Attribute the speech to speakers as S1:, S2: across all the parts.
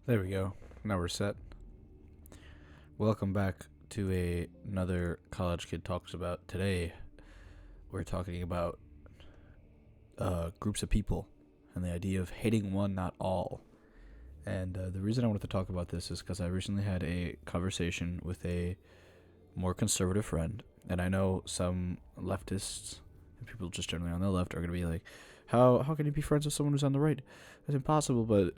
S1: There we go. Now we're set. Welcome back to another College Kid Talks About. Today, we're talking about groups of people and the idea of hating one, not all. And the reason I wanted to talk about this is because I recently had a conversation with a more conservative friend, and I know some leftists and people just generally on the left are going to be like, how can you be friends with someone who's on the right? It's impossible, but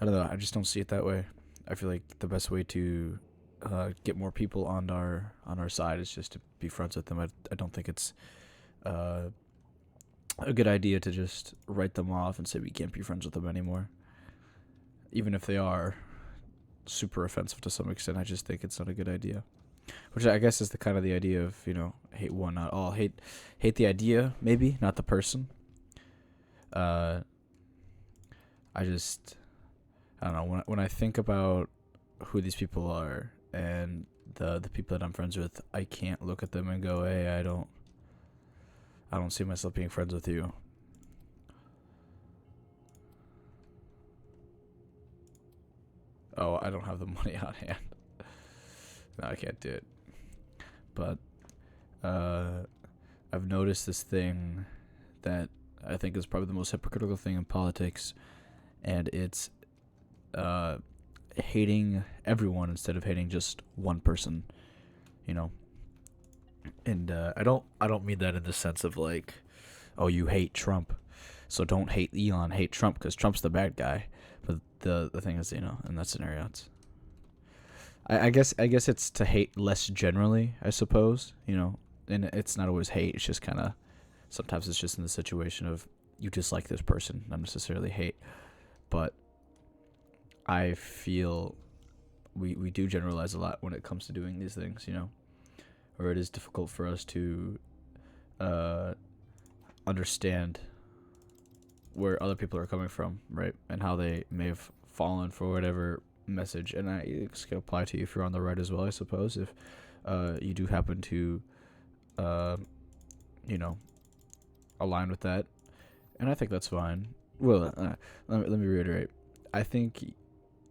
S1: I don't know. I just don't see it that way. I feel like the best way to get more people on our side is just to be friends with them. I don't think it's uh, a good idea to just write them off and say we can't be friends with them anymore, even if they are super offensive to some extent. I just think it's not a good idea. Which I guess is the kind of the idea of hate one not all. Hate the idea maybe, not the person. Uh, I just I don't know when I think about who these people are and the people that I'm friends with, I can't look at them and go, hey, I don't see myself being friends with you. Oh, I don't have the money on hand. No, I can't do it. But uh, I've noticed this thing that I think is probably the most hypocritical thing in politics, and it's uh, hating everyone instead of hating just one person. You know, and I don't mean that in the sense of like, oh, you hate Trump, so don't hate Elon, hate Trump because Trump's the bad guy. But the thing is, in that scenario, I guess it's to hate less generally, I suppose. And it's not always hate. It's just kind of sometimes it's just in the situation of you dislike this person, not necessarily hate. But I feel we do generalize a lot when it comes to doing these things, or it is difficult for us to uh, understand where other people are coming from, right? And how they may have fallen for whatever message. And this can apply to you if you're on the right as well, I suppose. If you do happen to, uh, you know, align with that. And I think that's fine. Well, let me reiterate. I think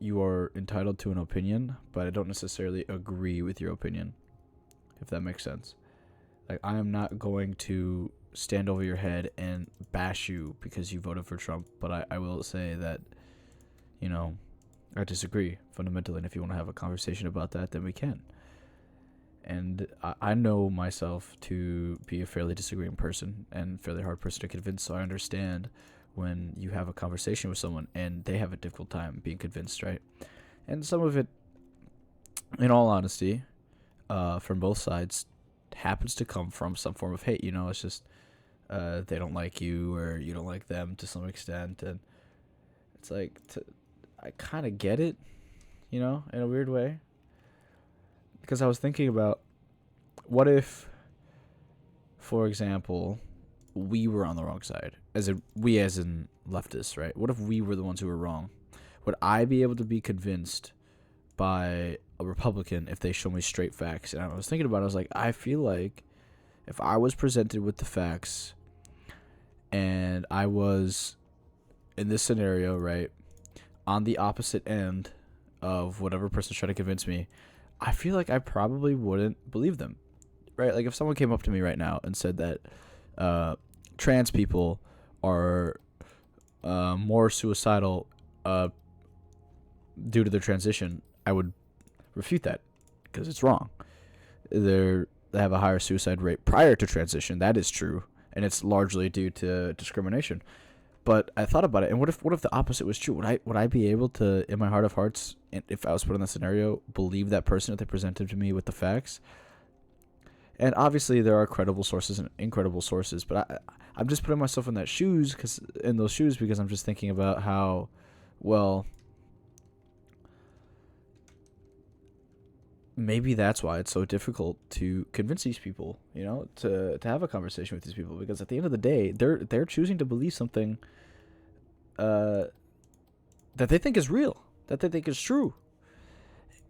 S1: you are entitled to an opinion, but I don't necessarily agree with your opinion, if that makes sense. Like, I am not going to stand over your head and bash you because you voted for Trump, but I will say that, you know, I disagree fundamentally, and if you want to have a conversation about that, then we can. And I know myself to be a fairly disagreeing person and fairly hard person to convince, so I understand when you have a conversation with someone and they have a difficult time being convinced, right? And some of it, in all honesty, from both sides, happens to come from some form of hate. It's just they don't like you or you don't like them to some extent, and it's like I kind of get it, in a weird way, because I was thinking about what if, for example, we were on the wrong side, we as in leftists, right? What if we were the ones who were wrong? Would I be able to be convinced by a Republican if they show me straight facts? And I was thinking about it, I was like, I feel like if I was presented with the facts and I was in this scenario, right, on the opposite end of whatever person's trying to convince me, I feel like I probably wouldn't believe them, right? Like if someone came up to me right now and said that trans people are more suicidal due to their transition, I would refute that because it's wrong. They have a higher suicide rate prior to transition. That is true, and it's largely due to discrimination. But I thought about it, and what if the opposite was true? Would I be able to, in my heart of hearts, if I was put in that scenario, believe that person if they presented to me with the facts? And obviously there are credible sources and incredible sources, but I'm just putting myself in those shoes because I'm just thinking about how, well, maybe that's why it's so difficult to convince these people, to have a conversation with these people, because at the end of the day, they're choosing to believe something uh, that they think is real, that they think is true.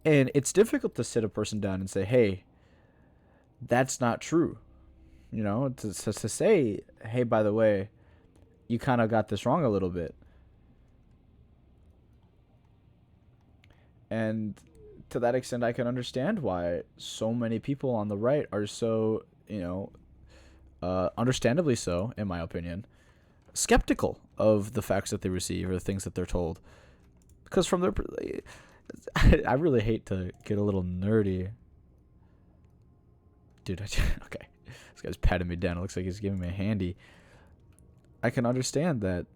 S1: And it's difficult to sit a person down and say, hey, that's not true. To say, hey, by the way, you kind of got this wrong a little bit. And to that extent, I can understand why so many people on the right are so, understandably so, in my opinion, skeptical of the facts that they receive or the things that they're told. Because from their, I really hate to get a little nerdy. Dude, okay. This guy's patting me down. It looks like he's giving me a handy. I can understand that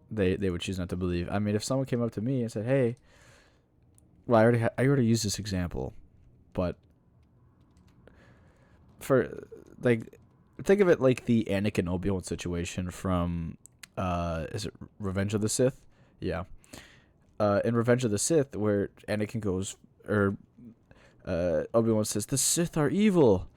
S1: they would choose not to believe. I mean, if someone came up to me and said, "Hey," well, I already used this example, but for like, think of it like the Anakin Obi-Wan situation from is it Revenge of the Sith? Yeah. In Revenge of the Sith, where Anakin goes, or Obi-Wan says, "The Sith are evil,"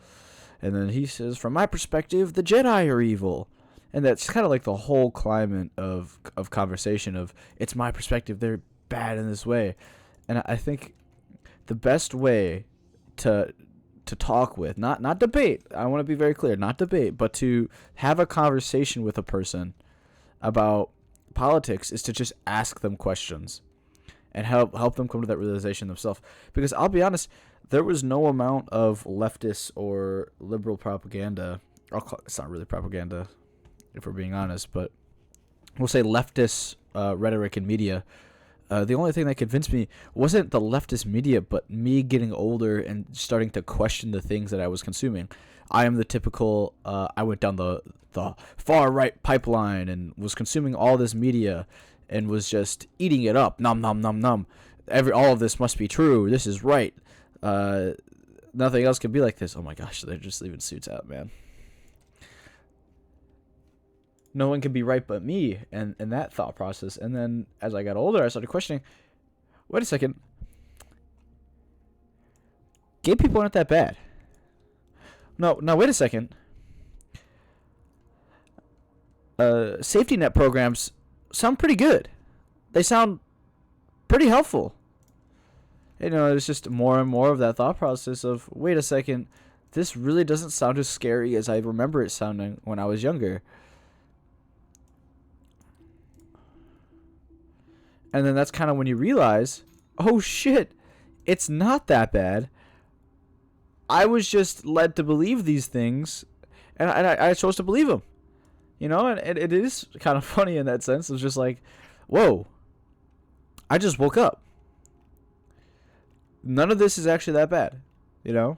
S1: and then he says, "From my perspective, the Jedi are evil." And that's kind of like the whole climate of conversation of, it's my perspective, they're bad in this way. And I think the best way to talk with, not debate, I want to be very clear, not debate, but to have a conversation with a person about politics is to just ask them questions and help them come to that realization themselves. Because I'll be honest, there was no amount of leftist or liberal propaganda. It's not really propaganda, if we're being honest, but we'll say leftist rhetoric in media. The only thing that convinced me wasn't the leftist media, but me getting older and starting to question the things that I was consuming. I am the typical, I went down the far right pipeline and was consuming all this media and was just eating it up. Nom, nom, nom, nom. All of this must be true. This is right. Nothing else could be like this. Oh my gosh, they're just leaving suits out, man. No one can be right but me, and that thought process. And then as I got older, I started questioning, wait a second, gay people aren't that bad. No, wait a second. Safety net programs sound pretty good. They sound pretty helpful. It's just more and more of that thought process of, wait a second, this really doesn't sound as scary as I remember it sounding when I was younger. And then that's kind of when you realize, oh shit, it's not that bad. I was just led to believe these things, and I chose to believe them. And it is kind of funny in that sense. It's just like, whoa, I just woke up. None of this is actually that bad, Oh,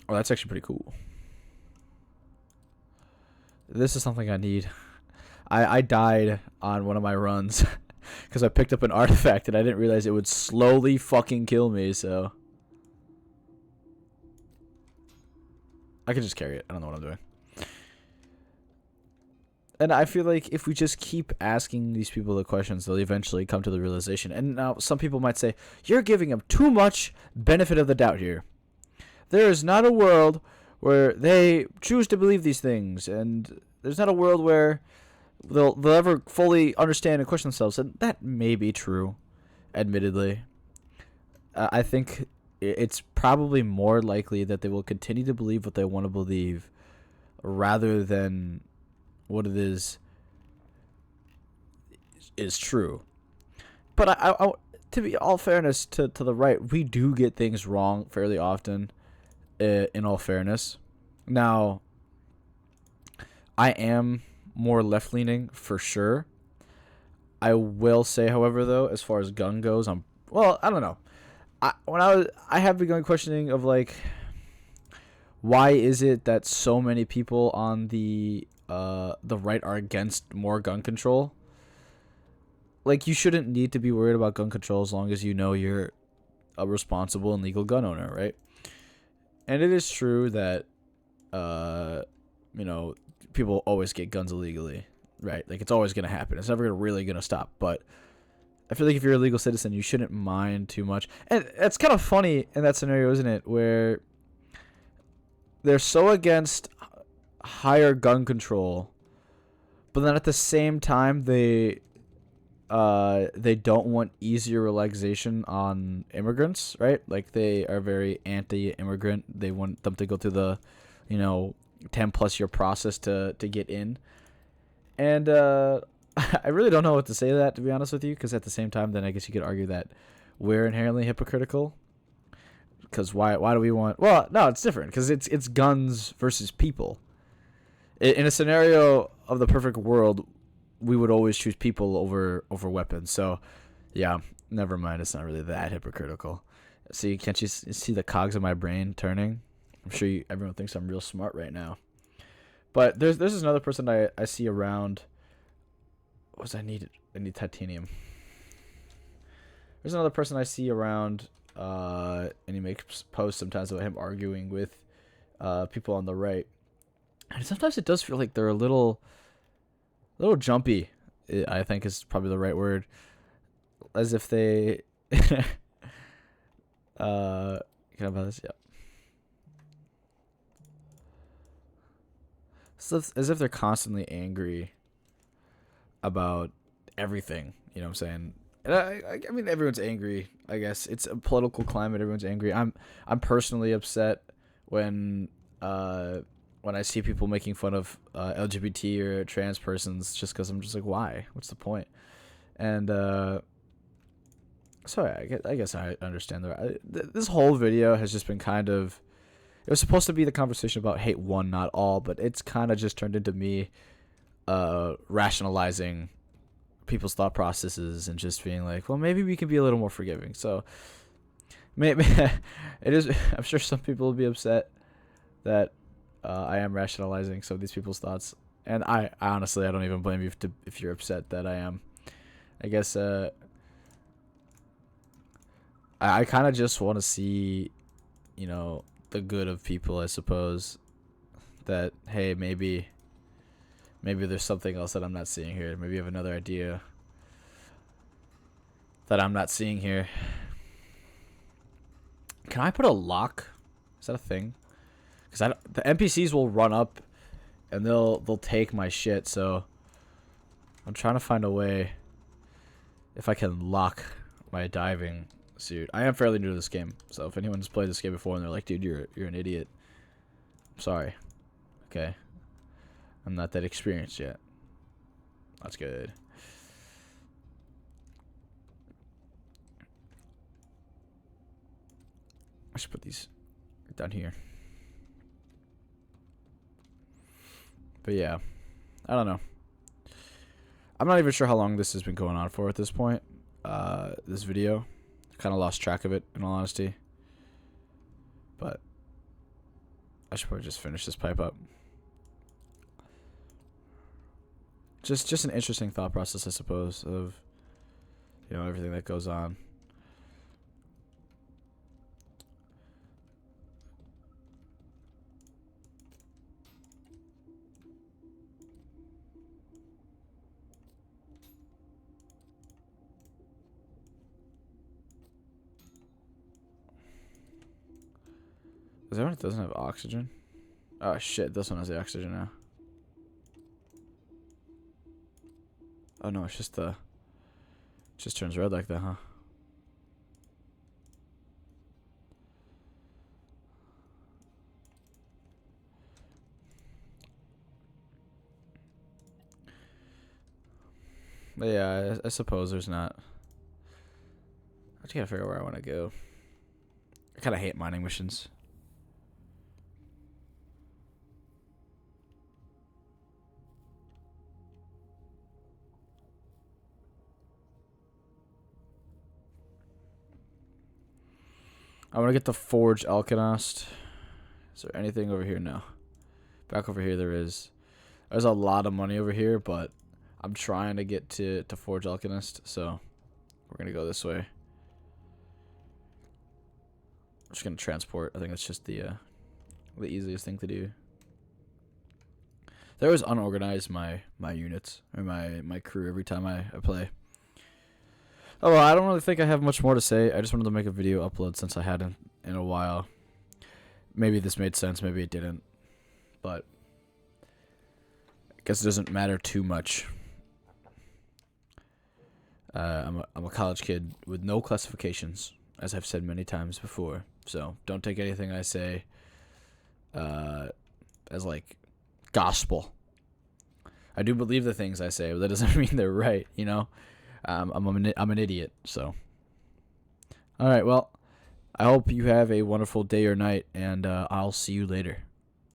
S1: that's actually pretty cool. This is something I need. I died on one of my runs because I picked up an artifact and I didn't realize it would slowly fucking kill me, so I can just carry it. I don't know what I'm doing. And I feel like if we just keep asking these people the questions, they'll eventually come to the realization. And now some people might say, you're giving them too much benefit of the doubt here. There is not a world where they choose to believe these things, and there's not a world where they'll ever fully understand and question themselves. And that may be true, admittedly. I think it's probably more likely that they will continue to believe what they want to believe rather than what it is true. But I to be all fairness to the right, we do get things wrong fairly often, in all fairness. Now, I am more left-leaning for sure. I will say, however, though, as far as gun goes, I don't know. I have begun questioning of like, why is it that so many people on the right are against more gun control? Like, you shouldn't need to be worried about gun control as long as you know you're a responsible and legal gun owner, right? And it is true that people always get guns illegally, right? Like, it's always going to happen. It's never really going to stop. But I feel like if you're a legal citizen, you shouldn't mind too much. And it's kind of funny in that scenario, isn't it? Where they're so against higher gun control, but then at the same time, they don't want easier relaxation on immigrants, right? Like, they are very anti-immigrant. They want them to go through the, 10 plus year process to get in. And I really don't know what to say to that, to be honest with you, because at the same time, then I guess you could argue that we're inherently hypocritical. Because why do we want? Well, no, it's different because it's guns versus people. In a scenario of the perfect world, we would always choose people over weapons. So, yeah, never mind. It's not really that hypocritical. See, can't you see the cogs of my brain turning? I'm sure everyone thinks I'm real smart right now. But there's another person I see around. What was I needed? I need titanium. There's another person I see around, and he makes posts sometimes about him arguing with people on the right, and sometimes it does feel like they're a little jumpy. I think is probably the right word, as if they. Can I buy this? Yeah. So as if they're constantly angry about everything. You know what I'm saying? And I mean, everyone's angry. I guess it's a political climate. Everyone's angry. I'm personally upset when I see people making fun of LGBT or trans persons, just because I'm just like, why? What's the point? And sorry, I guess I understand that. This whole video has just been kind of. It was supposed to be the conversation about hate one, not all, but it's kind of just turned into me rationalizing people's thought processes and just being like, well, maybe we can be a little more forgiving. So maybe it is. I'm sure some people will be upset that I am rationalizing some of these people's thoughts, and I honestly I don't even blame you if you're upset that I am. I guess I kind of just want to see, the good of people, I suppose. That, hey, maybe there's something else that I'm not seeing here. Maybe you have another idea that I'm not seeing here. Can I put a lock? Is that a thing? Because the NPCs will run up and they'll take my shit. So I'm trying to find a way if I can lock my diving suit. I am fairly new to this game, so if anyone's played this game before and they're like, dude, you're an idiot, I'm sorry. Okay, I'm not that experienced yet. That's good. I should put these down here. But yeah, I don't know. I'm not even sure how long this has been going on for at this point. This video, kind of lost track of it, in all honesty. But I should probably just finish this pipe up. Just an interesting thought process, I suppose, of everything that goes on. Is that one that doesn't have oxygen? Oh shit, this one has the oxygen now. Oh no, it's just it just turns red like that, huh? But yeah, I suppose there's not. I just gotta figure out where I want to go. I kind of hate mining missions. I want to get the Forge Alchemist. Is there anything over here? No. Back over here there is. There's a lot of money over here, but I'm trying to get to Forge Alchemist, so we're going to go this way. I'm just going to transport. I think that's just the easiest thing to do. They always unorganize my units, or my crew every time I play. Oh, well, I don't really think I have much more to say. I just wanted to make a video upload since I hadn't in a while. Maybe this made sense, maybe it didn't. But I guess it doesn't matter too much. I'm a college kid with no classifications, as I've said many times before. So don't take anything I say as like gospel. I do believe the things I say, but that doesn't mean they're right. I'm an idiot. So, all right. Well, I hope you have a wonderful day or night, and I'll see you later.